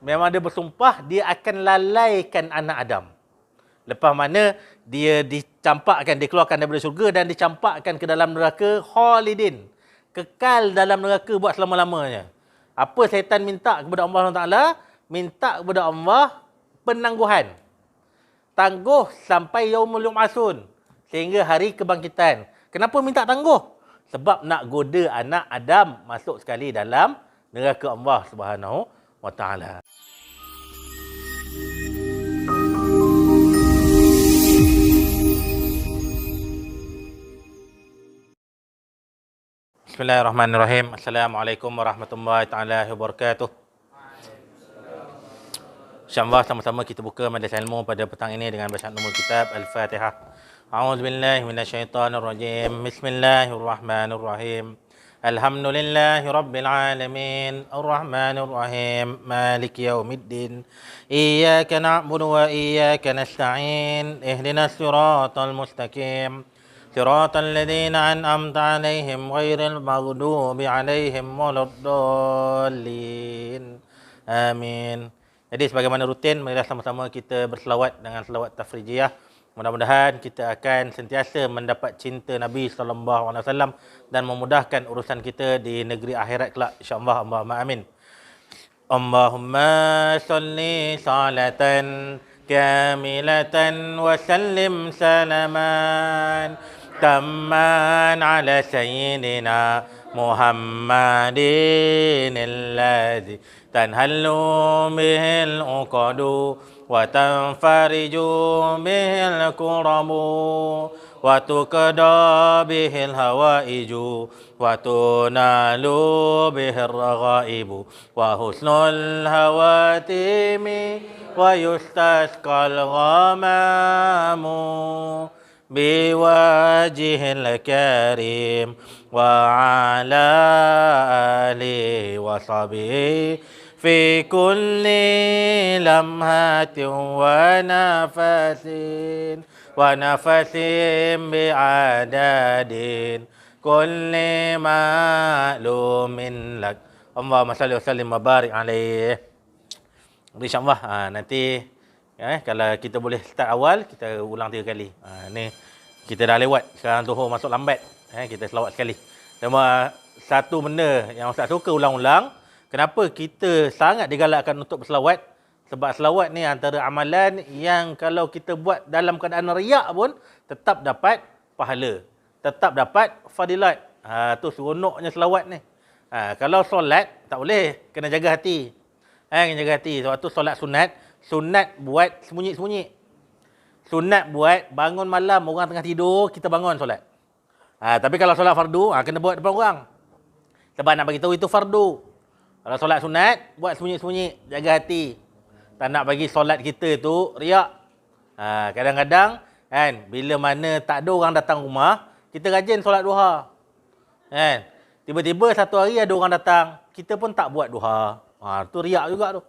memang dia bersumpah dia akan lalaikan anak Adam. Lepas mana dia dicampakkan, dikeluarkan daripada syurga dan dicampakkan ke dalam neraka khalidin. Kekal dalam neraka buat selama-lamanya. Apa syaitan minta kepada Allah SWT? Minta kepada Allah penangguhan. Tangguh sampai yaumul yub'atsun. Sehingga hari kebangkitan. Kenapa minta tangguh? Sebab nak goda anak Adam masuk sekali dalam neraka Allah Subhanahu wa taala. Bismillahirrahmanirrahim. Assalamualaikum warahmatullahi taala wabarakatuh. InsyaAllah sama-sama kita buka majlis ilmu pada petang ini dengan bacaan umul kitab Al-Fatihah. A'udzubillahi minasyaitonirrajim. Bismillahirrahmanirrahim. Alhamdulillahi rabbil alamin. Ar-Rahmanir-Rahim. Maliki yaumiddin. Iyyaka na'budu wa iyyaka nasta'in. Ihdinas siratal mustaqim. صراط الذين أنعمت عليهم غير المغضوب عليهم ولا الضالين. Amin. Jadi sebagaimana rutin, marilah sama-sama kita berselawat dengan selawat tafrijiyah. Mudah-mudahan kita akan sentiasa mendapat cinta Nabi SAW dan memudahkan urusan kita di negeri akhirat kelak, insya-Allah. Allahumma amin. Allahumma salli salatan kamilatan wa sallim salaman تمّا على سيدنا محمد الذي تنهل به العقد وتنفرج به الكرب وتقضى به الهوائج وتنال به الرغائب وحسن الهواتم ويستسقى الغمام بوجه الكريم وعلى آله وصحبه في كل لمحة ونفس بعدد كل معلوم لك اللهم صل وسلم وبارك عليه. InsyaAllah nanti kalau kita boleh start awal, kita ulang 3 kali. Ni kita dah lewat. Sekarang Zuhur masuk lambat. Kita selawat sekali. Cuma satu benda yang Ustaz suka ulang-ulang. Kenapa kita sangat digalakkan untuk berselawat? Sebab selawat ni antara amalan yang kalau kita buat dalam keadaan riak pun, tetap dapat pahala. Tetap dapat fadilat. Tu seronoknya selawat ni. Kalau solat, tak boleh. Kena jaga hati. Kena jaga hati. Sebab tu solat sunat. Sunat buat sembunyi-sembunyi. Sunat buat bangun malam, orang tengah tidur, kita bangun solat. Tapi kalau solat fardu, kena buat depan orang. Sebab nak bagi tahu itu fardu. Kalau solat sunat, buat sembunyi-sembunyi, jaga hati. Tak nak bagi solat kita tu riak. Kadang-kadang, bila mana tak ada orang datang rumah, kita rajin solat duha. Tiba-tiba satu hari ada orang datang, kita pun tak buat duha. Tu riak juga tu.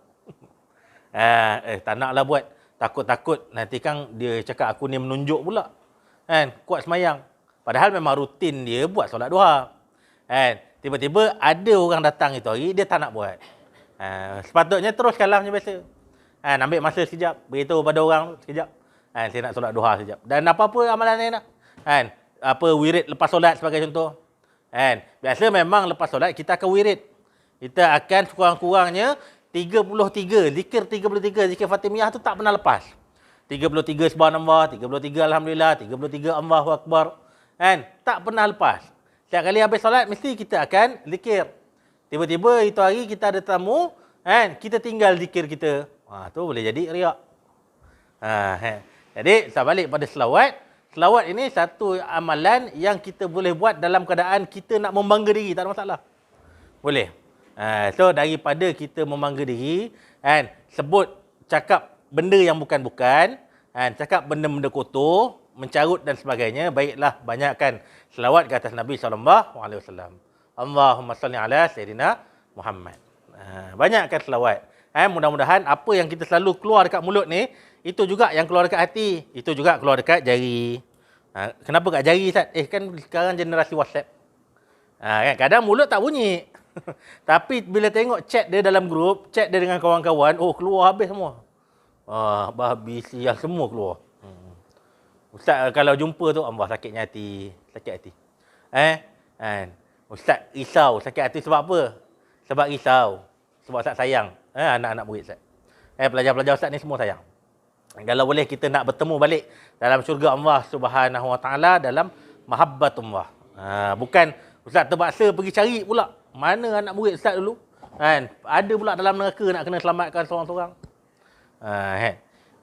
Tak naklah buat. Takut-takut nanti kan dia cakap aku ni menunjuk pula. Kuat semayang. Padahal memang rutin dia buat solat duha. Tiba-tiba ada orang datang itu hari, dia tak nak buat. Sepatutnya teruskanlah macam biasa. Ambil masa sekejap, beritahu pada orang sekejap. Saya nak solat duha sekejap. Dan apa-apa amalan lain lah. Apa wirid lepas solat sebagai contoh. Biasa memang lepas solat kita akan wirid. Kita akan sekurang-kurangnya 33, zikir 33, zikir Fatimiyah tu tak pernah lepas. 33 subhanallah, 33 alhamdulillah, 33 Allahu akbar. Tak pernah lepas. Setiap kali habis solat mesti kita akan zikir. Tiba-tiba itu hari kita ada tamu, kita tinggal zikir kita. Tu boleh jadi riak. Jadi saya balik pada selawat. Selawat ini satu amalan yang kita boleh buat dalam keadaan kita nak membangga diri, tak ada masalah. Boleh. So daripada kita membangga diri, sebut cakap benda yang bukan-bukan, cakap benda-benda kotor, mencarut dan sebagainya, baiklah banyakkan selawat ke atas Nabi SAW. Allahumma salli ala Sayyidina Muhammad. Banyakkan selawat. Mudah-mudahan apa yang kita selalu keluar dekat mulut ni, itu juga yang keluar dekat hati, itu juga keluar dekat jari. Kenapa kat jari, Ustaz? Kan sekarang generasi WhatsApp. Kadang mulut tak bunyi. Tapi bila tengok chat dia dalam grup, chat dia dengan kawan-kawan, oh keluar habis semua. Babi sial semua keluar. Ustaz kalau jumpa tu, Allah sakitnya hati, sakit hati. Kan? Ustaz risau, sakit hati sebab apa? Sebab risau. Sebab Ustaz sayang anak-anak murid Ustaz. Pelajar-pelajar Ustaz ni semua sayang. Kalau boleh kita nak bertemu balik dalam syurga Allah Subhanahu Wa Taala dalam mahabbatullah. Bukan Ustaz terpaksa pergi cari pula. Mana anak murid Ustaz dulu? Kan? Ada pula dalam neraka nak kena selamatkan seorang-seorang.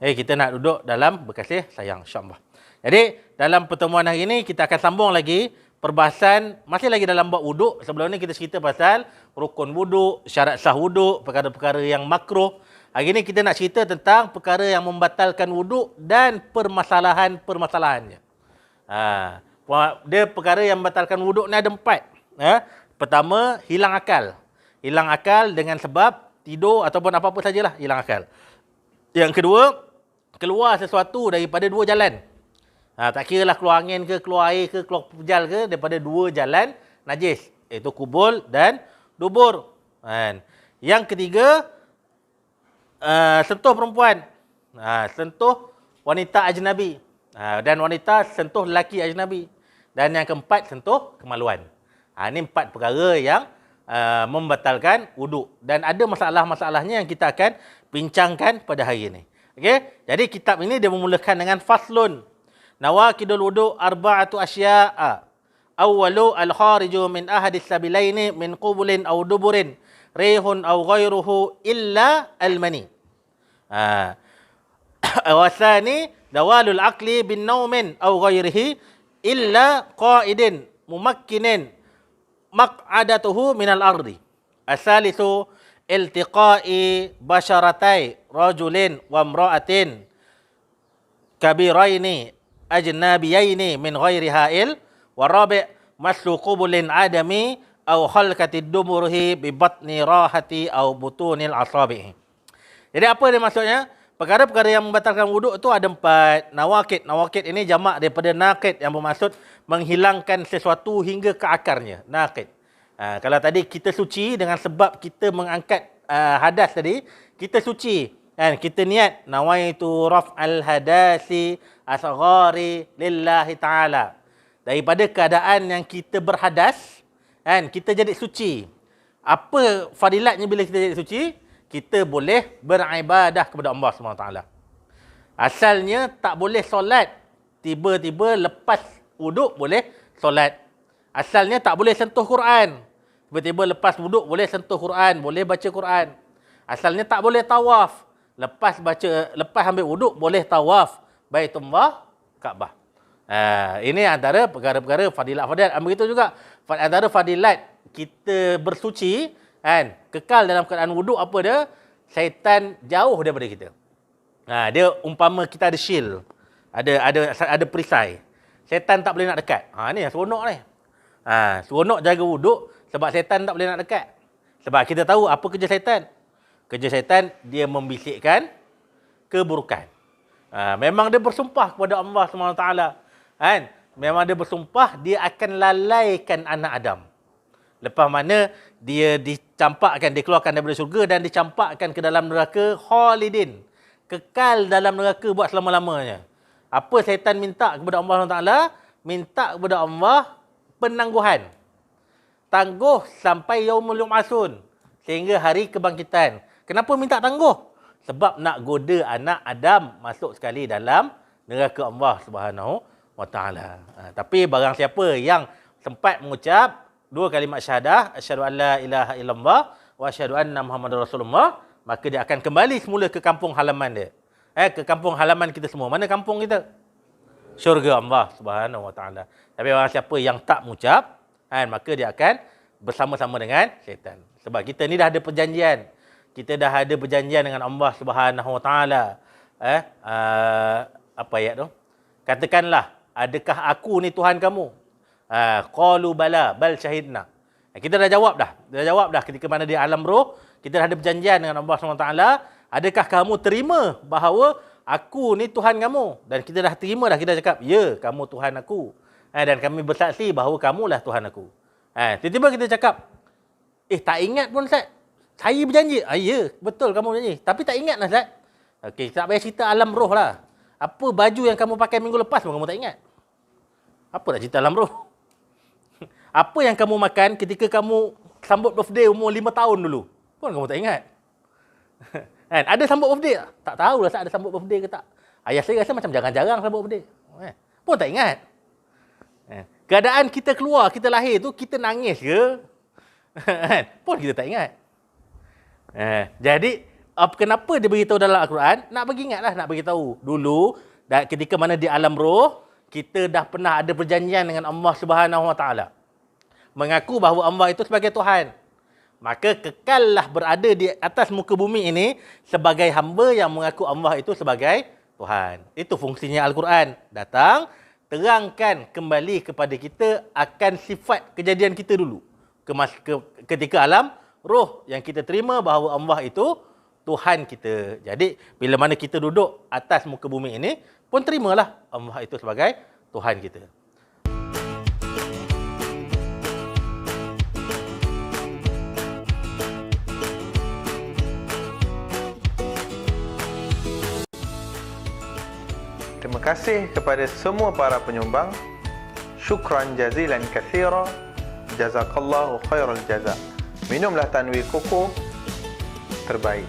Kita nak duduk dalam berkasih sayang insya-Allah. Jadi dalam pertemuan hari ini kita akan sambung lagi perbahasan masih lagi dalam bab wuduk. Sebelum ni kita cerita pasal rukun wuduk, syarat sah wuduk, perkara-perkara yang makruh. Hari ini kita nak cerita tentang perkara yang membatalkan wuduk dan permasalahan-permasalahannya. Dia perkara yang membatalkan wuduk ni ada 4. Pertama, hilang akal. Hilang akal dengan sebab tidur ataupun apa-apa sajalah hilang akal. Yang kedua, keluar sesuatu daripada 2 jalan. Tak kira lah keluar angin ke, keluar air ke, keluar pejal ke, daripada 2 jalan najis. Iaitu kubul dan dubur. Yang ketiga, sentuh perempuan. Sentuh wanita ajnabi. Dan wanita sentuh lelaki ajnabi. Dan yang keempat, sentuh kemaluan. Ini 4 perkara yang membatalkan wuduk. Dan ada masalah-masalahnya yang kita akan bincangkan pada hari ini. Okay? Jadi kitab ini dia memulakan dengan faslun. Nawakidul wuduk arba'atu asya'a. Awwalu al-khariju min ahadis sabilaini min qubulin aw duburin. Rihun aw ghairuhu illa al-mani. Wasani dawalul aqli bin naumin aw ghairihi illa qa'idin mumakkinin maq'adatuhu minal ardi. Asalisu iltiqa'i basyaratai rajulin wa imra'atin kabiraini ajnabiyaini min ghairi ha'il wa rabi' maslu qubulin adami aw khalqatid dumurhi bi batni rahati aw butunil asabi'i. Jadi apa dia maksudnya? Perkara-perkara yang membatalkan wuduk itu ada 4. Nawakid. Nawakid ini jamak daripada naqid yang bermaksud menghilangkan sesuatu hingga ke akarnya. Naqid. Kalau tadi kita suci dengan sebab kita mengangkat hadas tadi, kita suci. Kita niat nawaitu raf'al hadasi asghari lillahi ta'ala. Daripada keadaan yang kita berhadas, kita jadi suci. Apa fadilatnya bila kita jadi suci? Kita boleh beribadah kepada Allah SWT. Asalnya tak boleh solat. Tiba-tiba lepas wuduk boleh solat. Asalnya tak boleh sentuh Quran. Tiba-tiba lepas wuduk boleh sentuh Quran, boleh baca Quran. Asalnya tak boleh tawaf. Lepas ambil wuduk boleh tawaf Baitullah Kaabah. Ini antara perkara-perkara fadilat-fadilat. Begitu juga antara fadilat kita bersuci, kekal dalam keadaan wuduk apa dia? Syaitan jauh daripada kita. Dia umpama kita ada shield. Ada perisai. Syaitan tak boleh nak dekat. Ni seronok ni. Seronok jaga wuduk sebab syaitan tak boleh nak dekat. Sebab kita tahu apa kerja syaitan. Kerja syaitan dia membisikkan keburukan. Memang dia bersumpah kepada Allah SWT. Memang dia bersumpah dia akan lalaikan anak Adam. Lepas mana dia dicampakkan, dikeluarkan daripada syurga dan dicampakkan ke dalam neraka khalidin. Kekal dalam neraka buat selama-lamanya. Apa syaitan minta kepada Allah SWT? Minta kepada Allah penangguhan. Tangguh sampai yaumul yub'atsun. Sehingga hari kebangkitan. Kenapa minta tangguh? Sebab nak goda anak Adam masuk sekali dalam neraka Allah Subhanahu Wa Taala. Tapi barang siapa yang sempat mengucap 2 kalimat syahadah, asyhadu an la ilaha illallah wa asyhadu anna Muhammadar Rasulullah, maka dia akan kembali semula ke kampung halaman dia. Ke kampung halaman kita semua. Mana kampung kita? Syurga Allah Subhanahu Wa Taala. Tapi orang siapa yang tak mengucap, maka dia akan bersama-sama dengan syaitan. Sebab kita ni dah ada perjanjian. Kita dah ada perjanjian dengan Allah Subhanahu Wa Taala. Apa ayat tu? Katakanlah, adakah aku ni Tuhan kamu? Qalu bala bal syahidna. Kita dah jawab dah. Dah jawab dah ketika mana di alam roh, kita dah ada perjanjian dengan Allah SWT. Adakah kamu terima bahawa aku ni Tuhan kamu? Dan kita dah terima dah, kita cakap, ya, kamu Tuhan aku. Dan kami bersaksi bahawa kamulah Tuhan aku. Tiba-tiba kita cakap, Tak ingat pun Ustaz. Saya berjanji. Ya, betul kamu berjanji. Tapi tak ingat lah Ustaz. Okey, tak payah cerita alam roh lah. Apa baju yang kamu pakai minggu lepas pun kamu tak ingat. Apa nak cerita alam roh? Apa yang kamu makan ketika kamu sambut birthday umur 5 tahun dulu? Pun kamu tak ingat. Kan? Ada sambut birthday tak? Tak tahulah Ustaz ada sambut birthday ke tak. Ayah saya rasa macam jarang-jarang sambut birthday. Pun tak ingat. Keadaan kita keluar, kita lahir tu, kita nangis ke? Pun kita tak ingat. Jadi, kenapa dia beritahu dalam Al-Quran? Nak bagi ingatlah, nak bagi tahu. Dulu, ketika mana di alam roh, kita dah pernah ada perjanjian dengan Allah Subhanahu Wa Taala. Mengaku bahawa Allah itu sebagai Tuhan. Maka kekallah berada di atas muka bumi ini sebagai hamba yang mengaku Allah itu sebagai Tuhan. Itu fungsinya Al-Quran. Datang, terangkan kembali kepada kita akan sifat kejadian kita dulu. Ketika alam roh yang kita terima bahawa Allah itu Tuhan kita. Jadi, bila mana kita duduk atas muka bumi ini, pun terimalah Allah itu sebagai Tuhan kita. Terima kasih kepada semua para penyumbang. Syukran jazilan katsira. Jazakallahu khairal jaza. Minumlah Tanwir Koko terbaik.